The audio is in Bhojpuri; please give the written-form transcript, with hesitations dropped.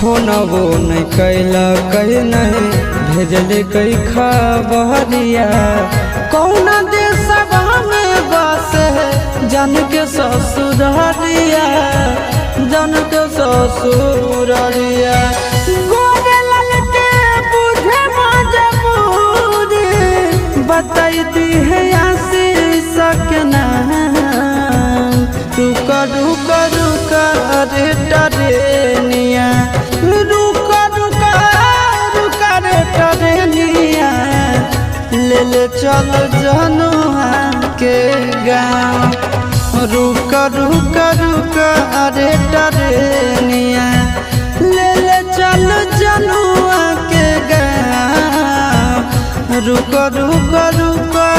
फोनबो नहीं कैला कहीं नहीं भेजले कई खबरिया। कौन देशवा में बसे जन के ससुररिया, जन के ससुररिया। गोरे ललके बुझे मजबूरी बताई दी है आशीष के नाम। रुका रुका रुका रे टरेनिया, रुका रुका रुका रे टरेनिया। ले चल जनुआ के गाँव। रुका रुका रुका रे टरेनिया, ले चल जनुआ के गाँव। रुका रुका रुका